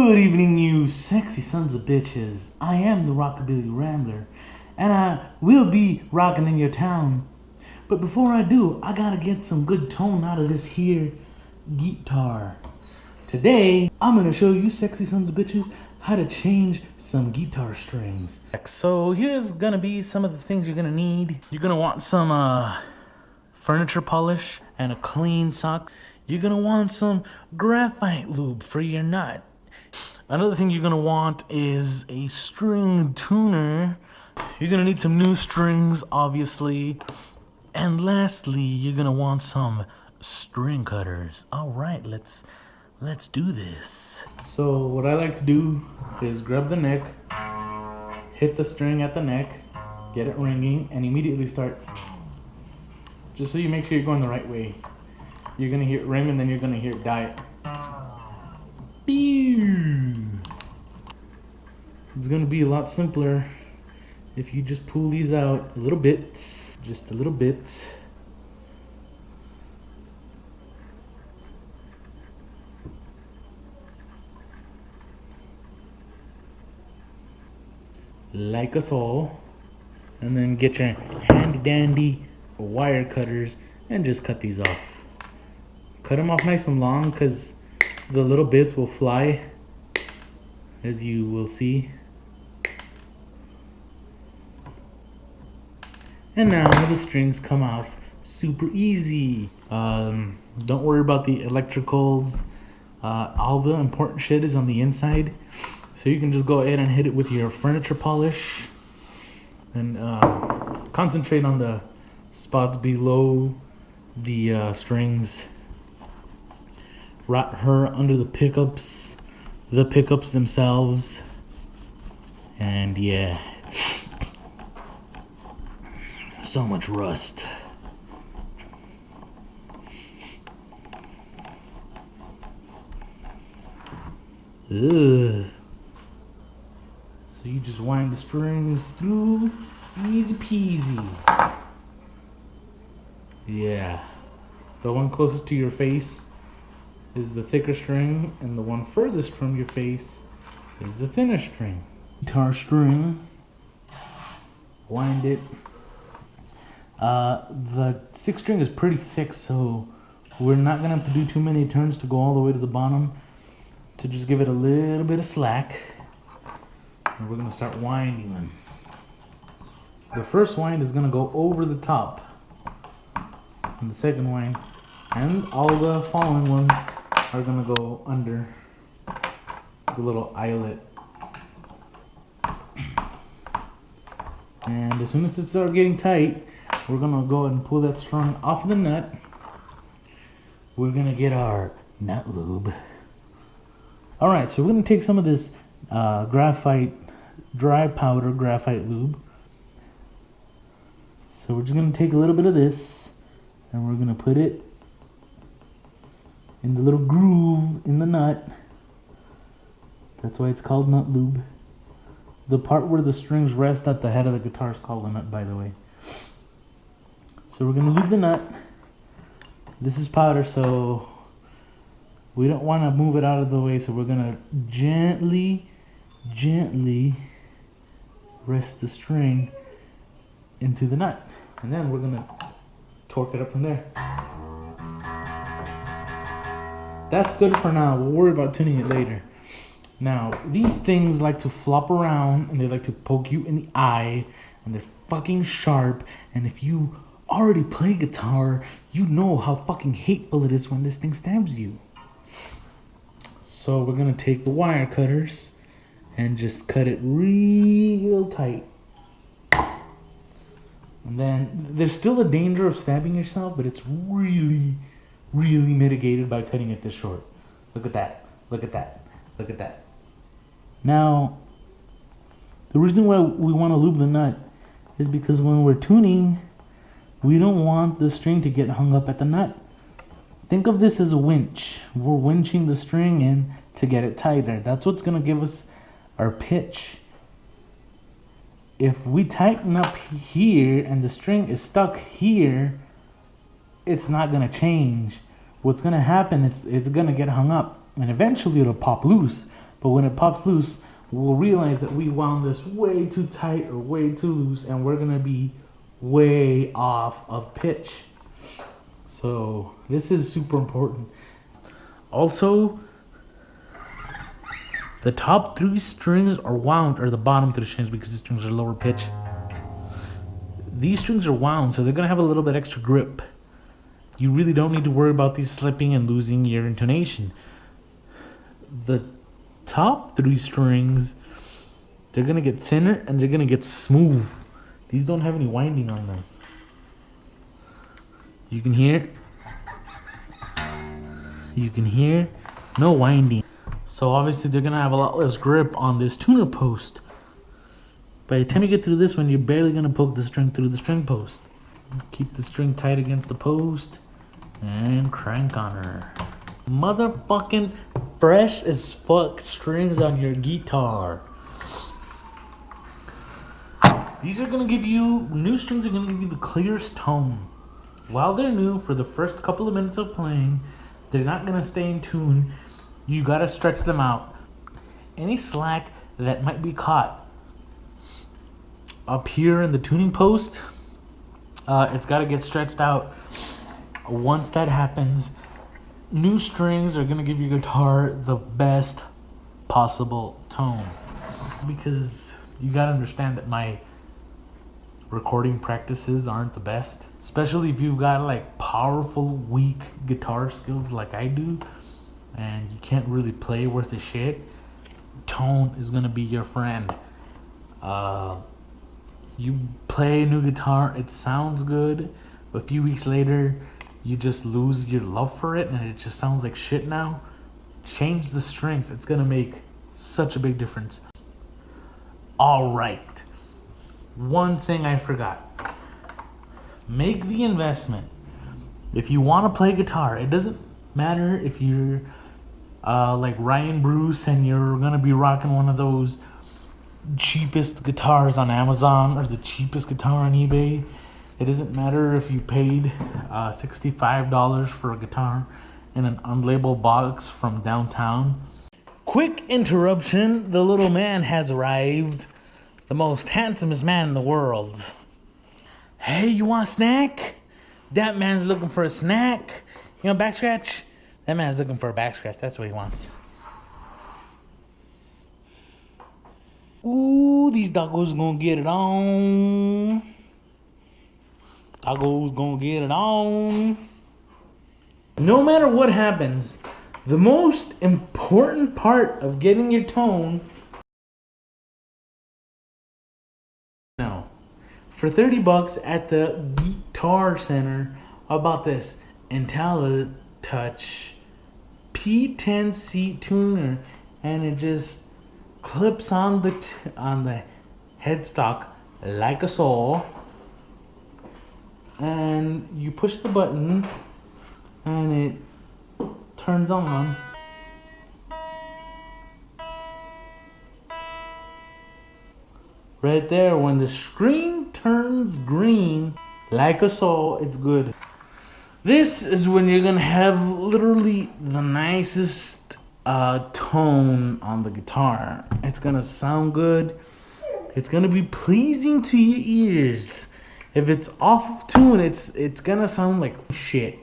Good evening, you sexy sons of bitches. I am the Rockabilly Rambler, and I will be rocking in your town. But before I do, I gotta get some good tone out of this here guitar. Today, I'm gonna show you sexy sons of bitches how to change some guitar strings. So here's gonna be some of the things you're gonna need. You're gonna want some furniture polish and a clean sock. You're gonna want some graphite lube for your nut. Another thing you're gonna want is a string tuner. You're gonna need some new strings, obviously. And lastly, you're gonna want some string cutters. All right, let's do this. So what I like to do is grab the neck, hit the string at the neck, get it ringing, and immediately start. Just so you make sure you're going the right way. You're gonna hear it ring and then you're gonna hear it die. It's gonna be a lot simpler if you just pull these out a little bit, just a little bit. Like us all. And then get your handy dandy wire cutters and just cut these off. Cut them off nice and long because the little bits will fly, as you will see. And now the strings come off super easy. Don't worry about the electricals. All the important shit is on the inside. So you can just go ahead and hit it with your furniture polish. And concentrate on the spots below the strings. Right her under the pickups themselves. And yeah. So much rust. Ugh. So you just wind the strings through, easy peasy. Yeah. The one closest to your face is the thicker string, and the one furthest from your face is the thinner string. Guitar string. Wind it. The 6th string is pretty thick, so we're not gonna have to do too many turns to go all the way to the bottom. To just give it a little bit of slack. And we're gonna start winding them. The first wind is gonna go over the top. And the second wind, and all the following ones are gonna go under the little eyelet. And as soon as it starts getting tight, we're gonna go ahead and pull that string off the nut. We're gonna get our nut lube. Alright, so we're gonna take some of this graphite, dry powder graphite lube. So we're just gonna take a little bit of this and we're gonna put it in the little groove in the nut. That's why it's called nut lube. The part where the strings rest at the head of the guitar is called a nut, by the way. So we're gonna lube the nut. This is powder, so we don't want to move it out of the way, so we're gonna gently rest the string into the nut. And then we're gonna torque it up from there. That's good for now. We'll worry about tuning it later. Now, these things like to flop around and they like to poke you in the eye, and they're fucking sharp. And if you already play guitar, you know how fucking hateful it is when this thing stabs you. So we're gonna take the wire cutters and just cut it real tight. And then there's still a danger of stabbing yourself, but it's really mitigated by cutting it this short. Look at that. Look at that. Look at that. Now, the reason why we want to lube the nut is because when we're tuning, we don't want the string to get hung up at the nut. Think of this as a winch. We're winching the string in to get it tighter. That's what's going to give us our pitch. If we tighten up here and the string is stuck here, it's not going to change. What's going to happen is it's going to get hung up and eventually it'll pop loose. But when it pops loose, we'll realize that we wound this way too tight or way too loose, and we're gonna be way off of pitch. So this is super important. Also, the top 3 strings are wound, or the bottom 3 strings, because the strings are lower pitch. These strings are wound, so they're gonna have a little bit extra grip. You really don't need to worry about these slipping and losing your intonation. The top 3 strings, they're gonna get thinner and they're gonna get smooth. These don't have any winding on them. You can hear no winding. So obviously they're gonna have a lot less grip on this tuner post. By the time you get through this one, you're barely gonna poke the string through the string post. Keep the string tight against the post and crank on her. Motherfucking fresh as fuck strings on your guitar. These are gonna give you, new strings are gonna give you the clearest tone. While they're new, for the first couple of minutes of playing, they're not gonna stay in tune. You gotta stretch them out. Any slack that might be caught up here in the tuning post, it's gotta get stretched out. Once that happens, new strings are gonna give your guitar the best possible tone. Because you gotta understand that my recording practices aren't the best, especially if you've got like powerful, weak guitar skills like I do, and you can't really play worth a shit. Tone is gonna be your friend. You play a new guitar, it sounds good, but a few weeks later, you just lose your love for it and it just sounds like shit now. Change the strings, it's gonna make such a big difference. All right, one thing I forgot. Make the investment. If you wanna play guitar, it doesn't matter if you're like Ryan Bruce and you're gonna be rocking one of those cheapest guitars on Amazon or the cheapest guitar on eBay. It doesn't matter if you paid $65 for a guitar in an unlabeled box from downtown. Quick interruption, the little man has arrived. The most handsomest man in the world. Hey, you want a snack? That man's looking for a snack. You know, back scratch? That man's looking for a back scratch. That's what he wants. Ooh, these doggos gonna get it on. Doggos gonna get it on. No matter what happens, the most important part of getting your tone. Now, for $30 at the Guitar Center, how about this IntelliTouch P10 seat tuner, and it just clips on the headstock like a saw, and you push the button and it turns on. Right there, when the screen turns green like a saw, it's good. This is when you're gonna have literally the nicest tone on the guitar. It's gonna sound good. It's gonna be pleasing to your ears. If it's off tune, it's gonna sound like shit.